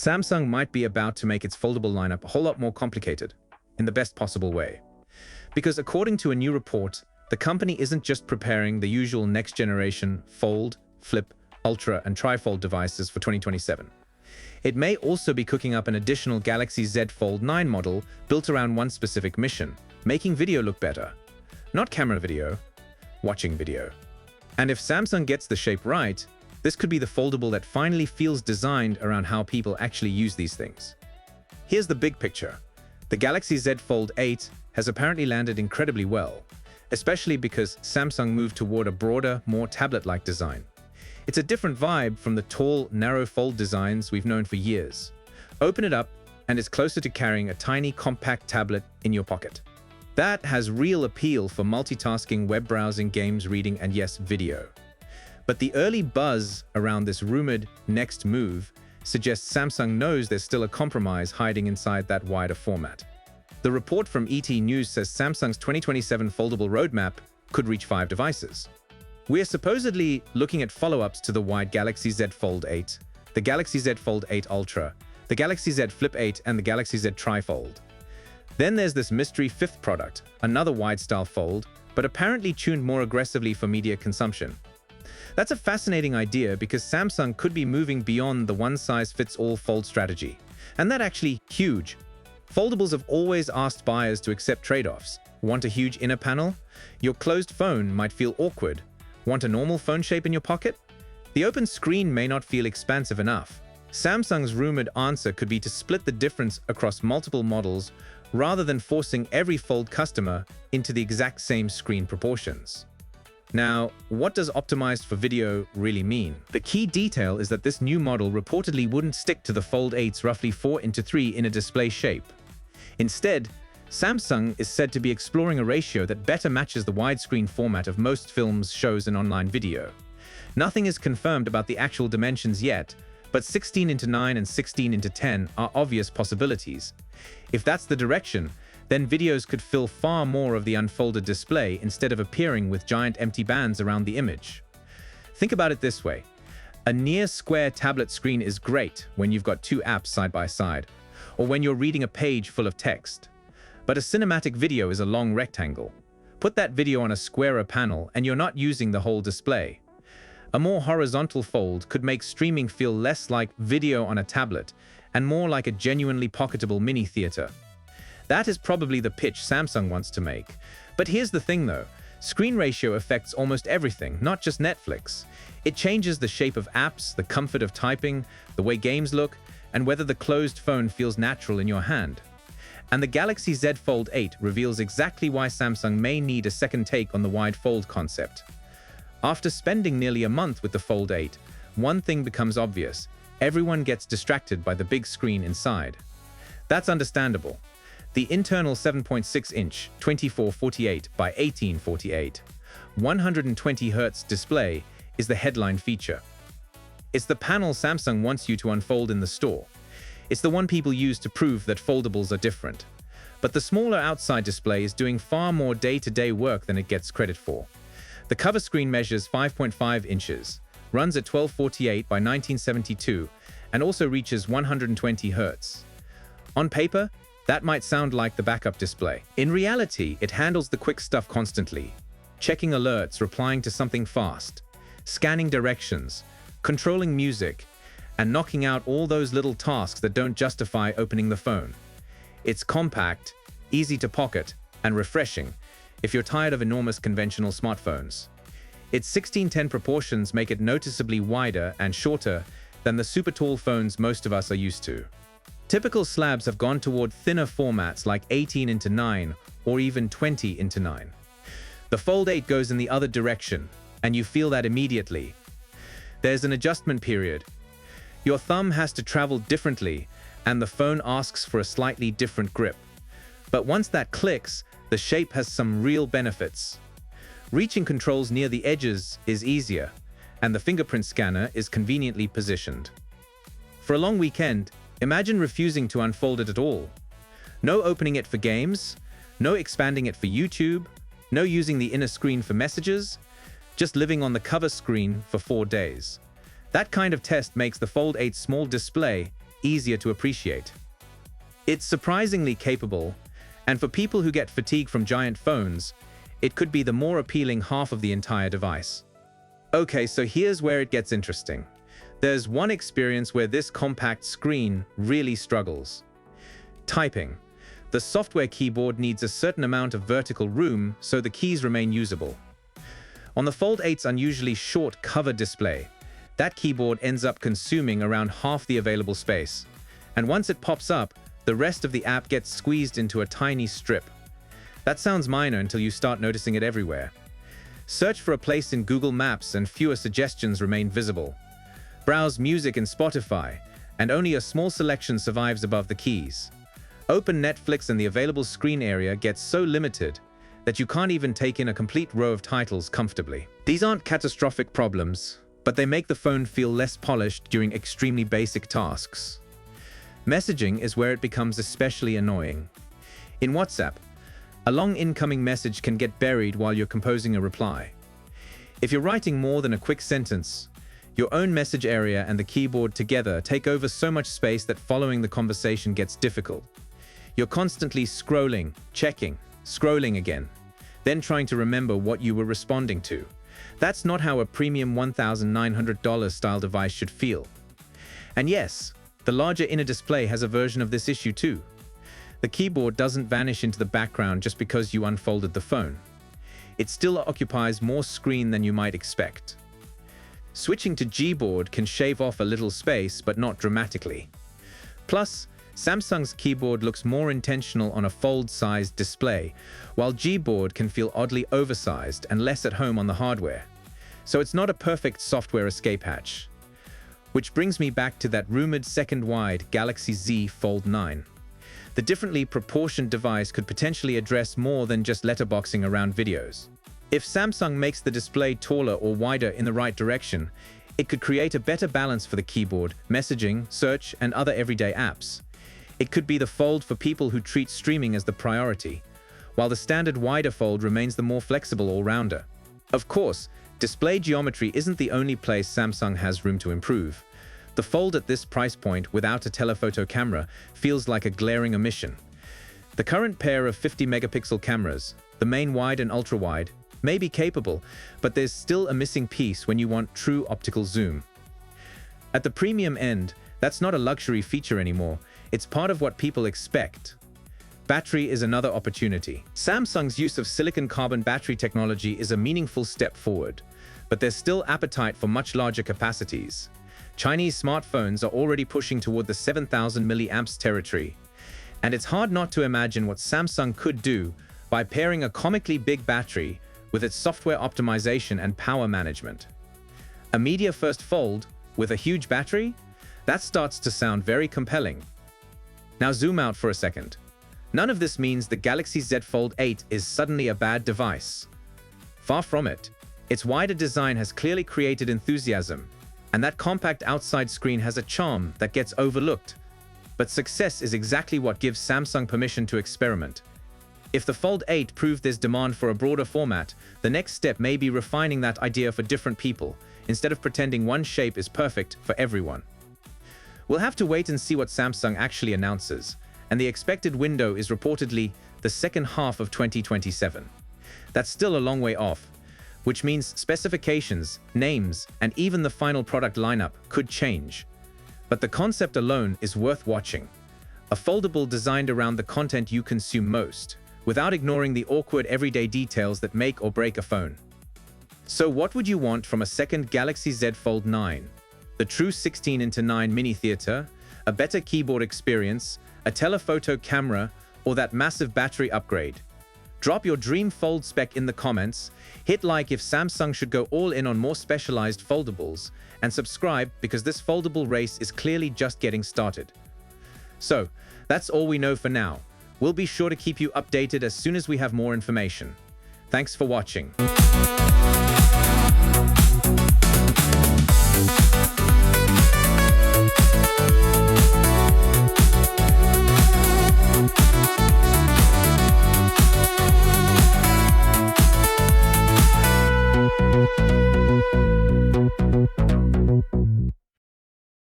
Samsung might be about to make its foldable lineup a whole lot more complicated, in the best possible way. Because according to a new report, the company isn't just preparing the usual next-generation Fold, Flip, Ultra, and Tri-Fold devices for 2027. It may also be cooking up an additional Galaxy Z Fold 9 model built around one specific mission, making video look better. Not camera video, watching video. And if Samsung gets the shape right, this could be the foldable that finally feels designed around how people actually use these things. Here's the big picture. The Galaxy Z Fold 8 has apparently landed incredibly well, especially because Samsung moved toward a broader, more tablet-like design. It's a different vibe from the tall, narrow fold designs we've known for years. Open it up, and it's closer to carrying a tiny, compact tablet in your pocket. That has real appeal for multitasking, web browsing, games, reading, and yes, video. But the early buzz around this rumored next move suggests Samsung knows there's still a compromise hiding inside that wider format. The report from ET News says Samsung's 2027 foldable roadmap could reach 5 devices. We're supposedly looking at follow-ups to the wide Galaxy Z Fold 8, the Galaxy Z Fold 8 Ultra, the Galaxy Z Flip 8, and the Galaxy Z Tri-Fold. Then there's this mystery fifth product, another wide-style fold, but apparently tuned more aggressively for media consumption. That's a fascinating idea because Samsung could be moving beyond the one-size-fits-all fold strategy. And that's actually huge. Foldables have always asked buyers to accept trade-offs. Want a huge inner panel? Your closed phone might feel awkward. Want a normal phone shape in your pocket? The open screen may not feel expansive enough. Samsung's rumored answer could be to split the difference across multiple models rather than forcing every Fold customer into the exact same screen proportions. Now, what does optimized for video really mean? The key detail is that this new model reportedly wouldn't stick to the Fold 8's roughly 4:3 in a display shape. Instead, Samsung is said to be exploring a ratio that better matches the widescreen format of most films, shows, and online video. Nothing is confirmed about the actual dimensions yet, but 16:9 and 16:10 are obvious possibilities. If that's the direction, then videos could fill far more of the unfolded display instead of appearing with giant empty bands around the image. Think about it this way. A near-square tablet screen is great when you've got 2 apps side by side, or when you're reading a page full of text. But a cinematic video is a long rectangle. Put that video on a squarer panel and you're not using the whole display. A more horizontal fold could make streaming feel less like video on a tablet and more like a genuinely pocketable mini theater. That is probably the pitch Samsung wants to make. But here's the thing though, screen ratio affects almost everything, not just Netflix. It changes the shape of apps, the comfort of typing, the way games look, and whether the closed phone feels natural in your hand. And the Galaxy Z Fold 8 reveals exactly why Samsung may need a second take on the wide fold concept. After spending nearly a month with the Fold 8, one thing becomes obvious. Everyone gets distracted by the big screen inside. That's understandable. The internal 7.6-inch 2448 by 1848, 120 Hz display is the headline feature. It's the panel Samsung wants you to unfold in the store. It's the one people use to prove that foldables are different. But the smaller outside display is doing far more day-to-day work than it gets credit for. The cover screen measures 5.5 inches, runs at 1248 by 1972, and also reaches 120 Hz. On paper, that might sound like the backup display. In reality, it handles the quick stuff constantly, checking alerts, replying to something fast, scanning directions, controlling music, and knocking out all those little tasks that don't justify opening the phone. It's compact, easy to pocket, and refreshing if you're tired of enormous conventional smartphones. Its 16:10 proportions make it noticeably wider and shorter than the super tall phones most of us are used to. Typical slabs have gone toward thinner formats like 18:9 or even 20:9. The Fold 8 goes in the other direction, and you feel that immediately. There's an adjustment period. Your thumb has to travel differently, and the phone asks for a slightly different grip. But once that clicks, the shape has some real benefits. Reaching controls near the edges is easier, and the fingerprint scanner is conveniently positioned. For a long weekend, imagine refusing to unfold it at all. No opening it for games, no expanding it for YouTube, no using the inner screen for messages, just living on the cover screen for 4 days. That kind of test makes the Fold 8's small display easier to appreciate. It's surprisingly capable, and for people who get fatigue from giant phones, it could be the more appealing half of the entire device. Okay, so here's where it gets interesting. There's one experience where this compact screen really struggles. Typing. The software keyboard needs a certain amount of vertical room so the keys remain usable. On the Fold 8's unusually short cover display, that keyboard ends up consuming around half the available space. And once it pops up, the rest of the app gets squeezed into a tiny strip. That sounds minor until you start noticing it everywhere. Search for a place in Google Maps and fewer suggestions remain visible. Browse music in Spotify, and only a small selection survives above the keys. Open Netflix and the available screen area gets so limited that you can't even take in a complete row of titles comfortably. These aren't catastrophic problems, but they make the phone feel less polished during extremely basic tasks. Messaging is where it becomes especially annoying. In WhatsApp, a long incoming message can get buried while you're composing a reply. If you're writing more than a quick sentence, your own message area and the keyboard together take over so much space that following the conversation gets difficult. You're constantly scrolling, checking, scrolling again, then trying to remember what you were responding to. That's not how a premium $1,900 style device should feel. And yes, the larger inner display has a version of this issue too. The keyboard doesn't vanish into the background just because you unfolded the phone. It still occupies more screen than you might expect. Switching to Gboard can shave off a little space, but not dramatically. Plus, Samsung's keyboard looks more intentional on a fold-sized display, while Gboard can feel oddly oversized and less at home on the hardware. So it's not a perfect software escape hatch. Which brings me back to that rumored second-wide Galaxy Z Fold 9. The differently proportioned device could potentially address more than just letterboxing around videos. If Samsung makes the display taller or wider in the right direction, it could create a better balance for the keyboard, messaging, search, and other everyday apps. It could be the Fold for people who treat streaming as the priority, while the standard wider Fold remains the more flexible all-rounder. Of course, display geometry isn't the only place Samsung has room to improve. The Fold at this price point without a telephoto camera feels like a glaring omission. The current pair of 50-megapixel cameras, the main wide and ultra-wide, may be capable, but there's still a missing piece when you want true optical zoom. At the premium end, that's not a luxury feature anymore, it's part of what people expect. Battery is another opportunity. Samsung's use of silicon carbon battery technology is a meaningful step forward, but there's still appetite for much larger capacities. Chinese smartphones are already pushing toward the 7,000 milliamps territory, and it's hard not to imagine what Samsung could do by pairing a comically big battery with its software optimization and power management. A media-first Fold with a huge battery? That starts to sound very compelling. Now zoom out for a second. None of this means the Galaxy Z Fold 8 is suddenly a bad device. Far from it. Its wider design has clearly created enthusiasm, and that compact outside screen has a charm that gets overlooked. But success is exactly what gives Samsung permission to experiment. If the Fold 8 proved there's demand for a broader format, the next step may be refining that idea for different people, instead of pretending one shape is perfect for everyone. We'll have to wait and see what Samsung actually announces, and the expected window is reportedly the second half of 2027. That's still a long way off, which means specifications, names, and even the final product lineup could change. But the concept alone is worth watching. A foldable designed around the content you consume most, without ignoring the awkward everyday details that make or break a phone. So what would you want from a second Galaxy Z Fold 9? The true 16:9 mini theater, a better keyboard experience, a telephoto camera, or that massive battery upgrade? Drop your dream Fold spec in the comments, hit like if Samsung should go all in on more specialized foldables, and subscribe because this foldable race is clearly just getting started. So, that's all we know for now. We'll be sure to keep you updated as soon as we have more information. Thanks for watching.